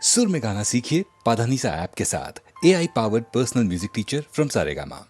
सुर में गाना सीखिए पाधानीसा ऐप के साथ। AI powered personal music teacher from Saregama.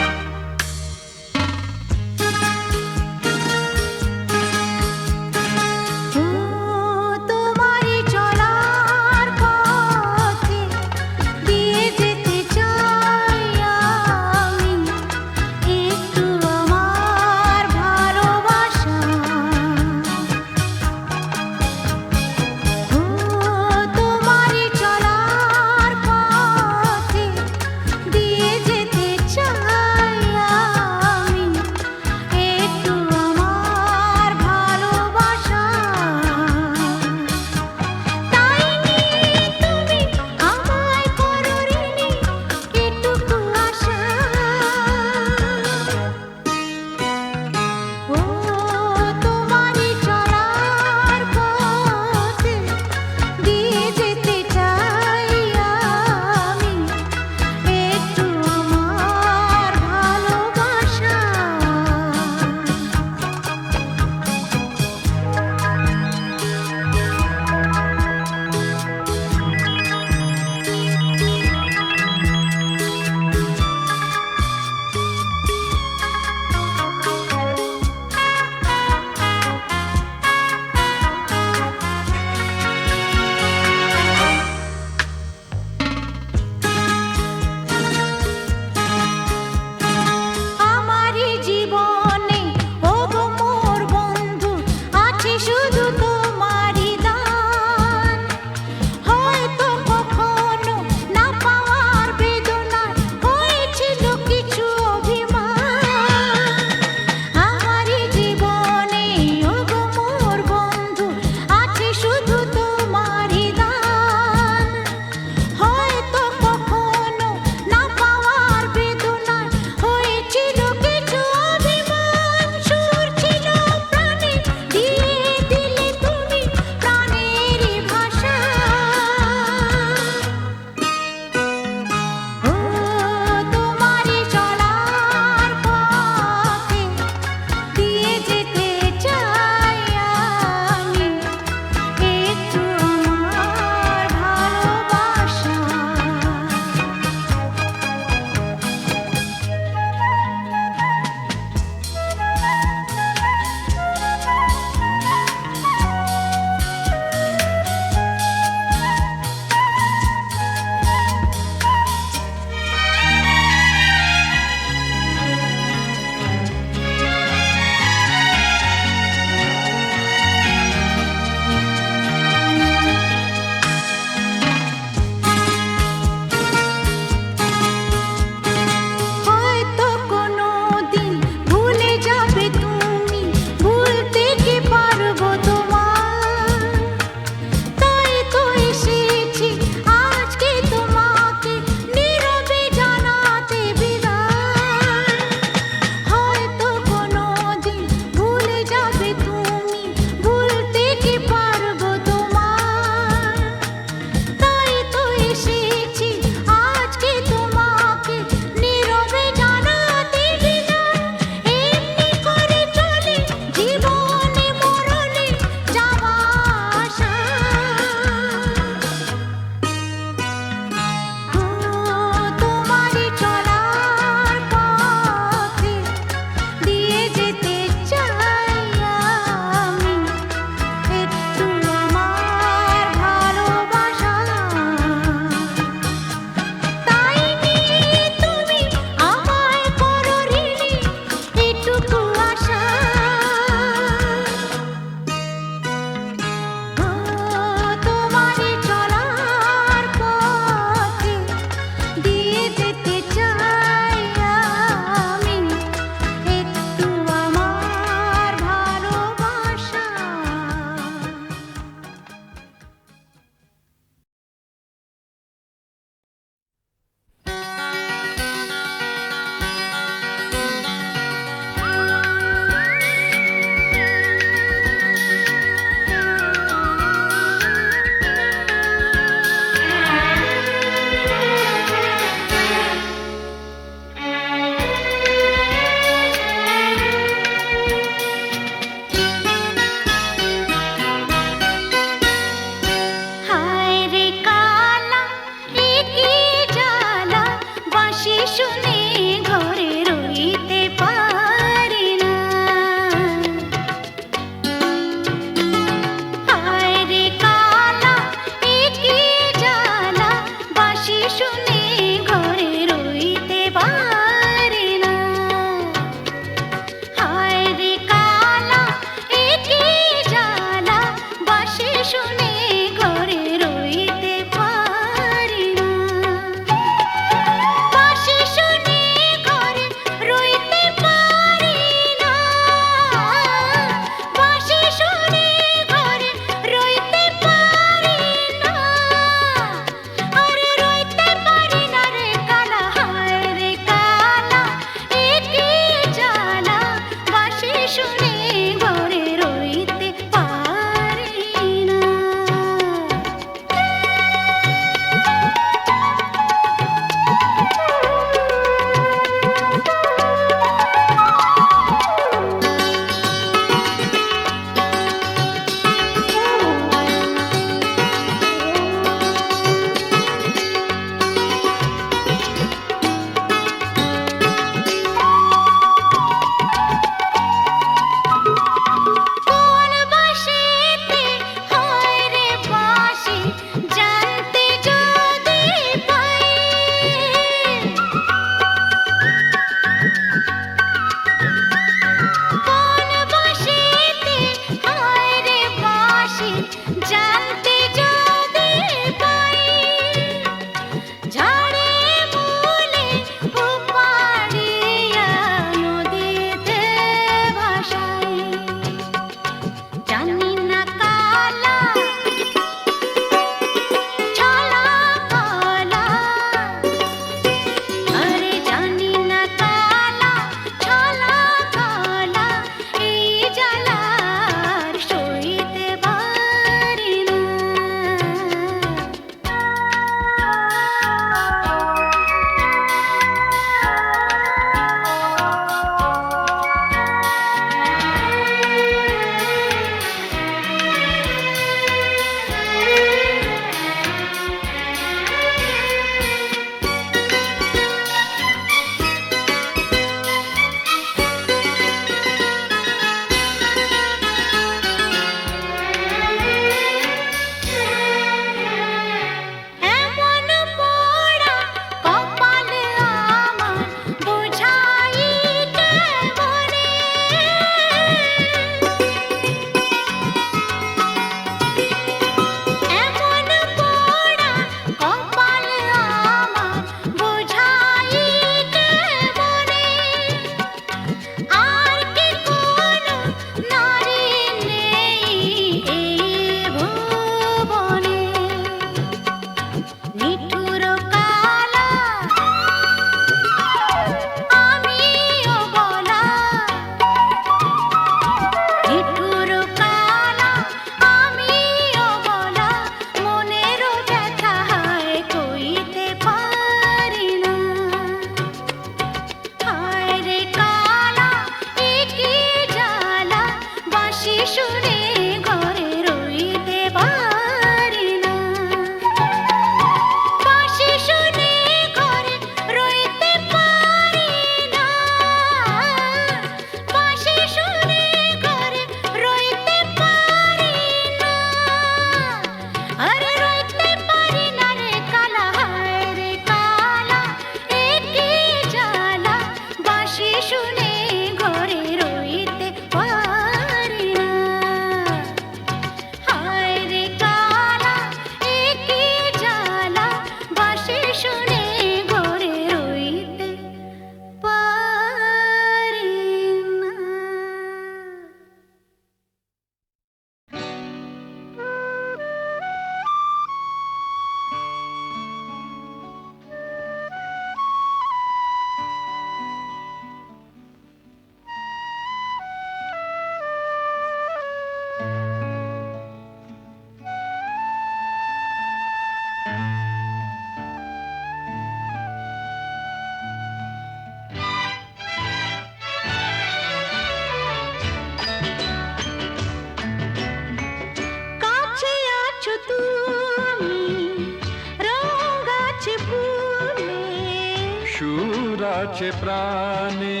আছে প্রাণে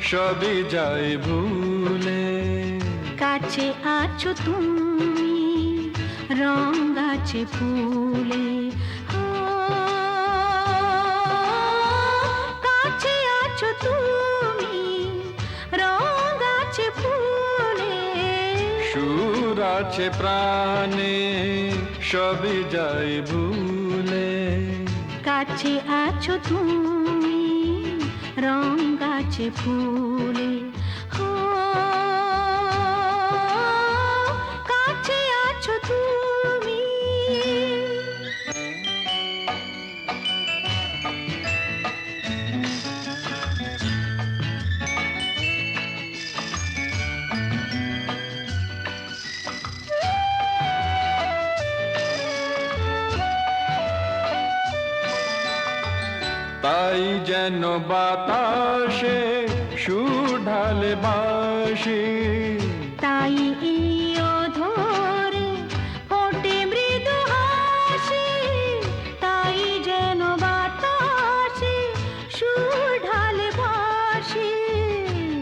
সবই যায় ভুলে, কাছে আছো তুমি রং গাছে ফুলে, ও, কাছে আছো তুমি রং গাছে ফুলে, সুর আছে প্রাণে সবই যায় ভুলে, কাছে আছো তুমি রং গাছে ফুলে, ও, কাছে আছো তুমি। তাই যেন বাতাসে সুর ঢালে বাঁশি, তাই এই অধরে ফোটে মৃদু হাসি, তাই যেন বাতাসে সুর ঢালে বাঁশি,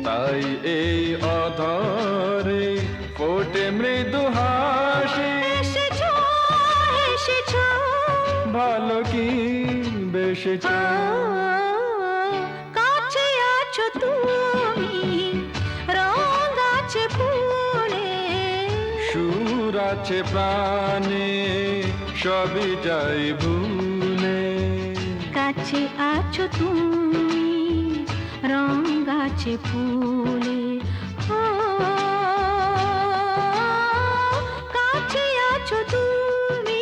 তাই এই অধরে ফোটে মৃদু হাসি। এসেছো এসেছো ভালো কি বেসেছ, কাছে আছো তুমি রং গাছে ফুলে, সুর আছে প্রাণে সবই যায় ভুলে, কাছে আছো তুমি রং গাছে ফুলে, ও, কাছে আছো তুমি।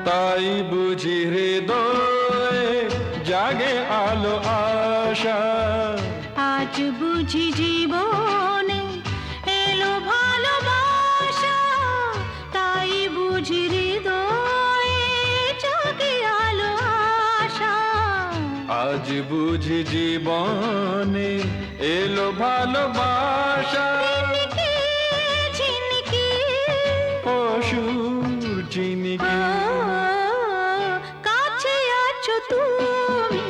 তাই বুঝি হৃদয়ে জাগে আলো আশা, আজ বুঝি জীবনে এলো ভালোবাসা, তাই বুঝি হৃদয়ে জাগে আলো আশা, আজ বুঝি জীবনে এলো ভালোবাসা। ঝিনিকি ঝিনিকি অসুর চিনিকি কাছে আছো তুমি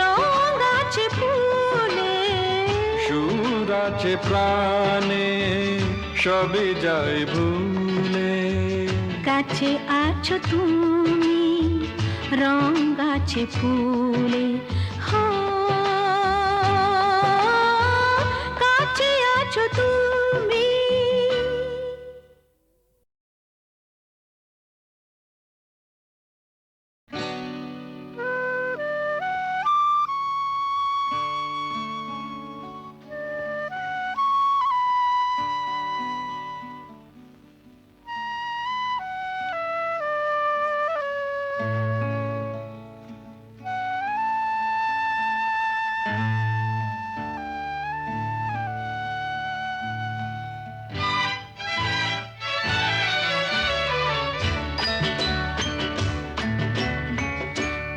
রং গাছে ফুলে, সুর আছে প্রাণে সবই যায় ভুলে, কাছে আছো তুমি রং গাছে ফুলে, হো, কাছে আছো তুমি।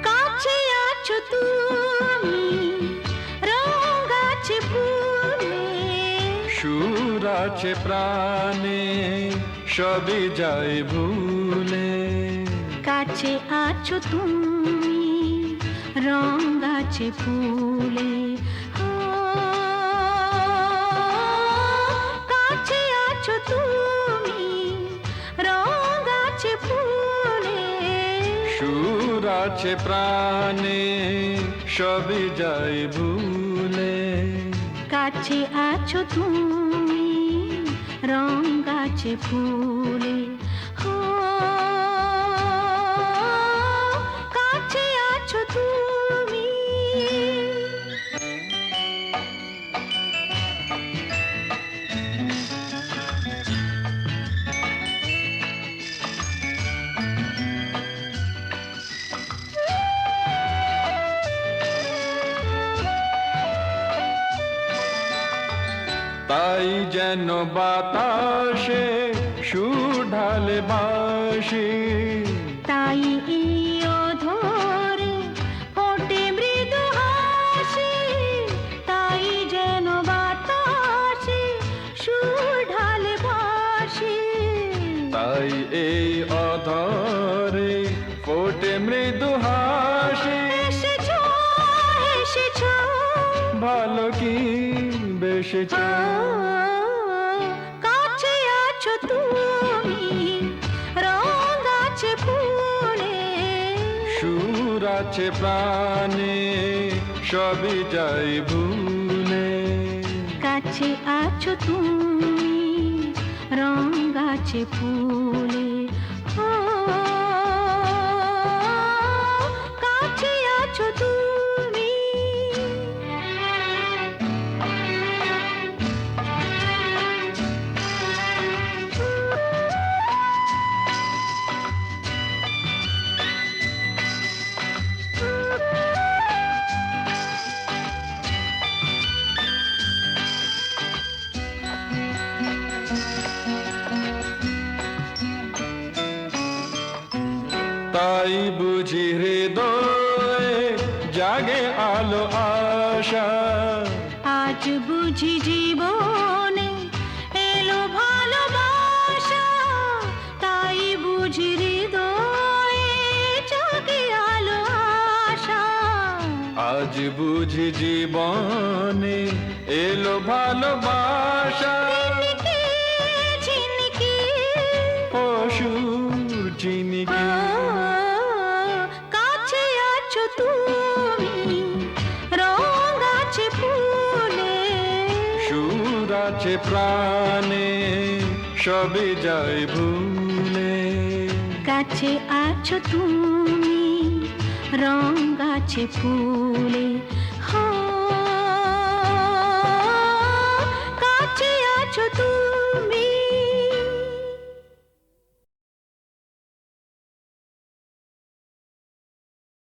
কাছে আছো তুমি রং গাছে ফুলে, সুর আছে প্রাণে সবই যায় ভুলে, কাছে আছো তুমি রং গাছে ফুলে, ও, কাছে আছো তুমি রং গাছে ফুলে, সুর আছে প্রাণে সবই যায় ভুলে, কাছে আছো তুমি রং গাছে ফুলে, ও, কাছে আছো তুমি। তাই যেন বাতাসে সুর ঢালে বাঁশি, তাই এই অধরে ফোটে মৃদু হাসি, তাই যেন বাতাসে সুর ঢালে বাঁশি। তাই এই অধরে ফোটে মৃদু হাসি। এসেছো এসেছো ভালো কি বেসেছ, কাছে আছো তুমি রং আছে ফুলে, সুর আছে প্রাণে সবই যাই ভুলে। কাছে আছো তুমি রং আছে ফুলে, ও কাছে আছো তুমি। তাই বুঝি হৃদয়ে জাগে আলো আশা, আজ বুঝি জীবনে এলো ভালোবাসা, তাই বুঝি হৃদয়ে জাগে আলো আশা। আজ বুঝি জীবনে এলো ভালোবাসা। ঝিনকে ঝিনকে অসুর চিনিকে কাছে আছো তুমি রং আছে ফুলে, সুর আছে প্রাণে সবই যাই ভুলে। কাছে আছো তুমি রং আছে ফুলে,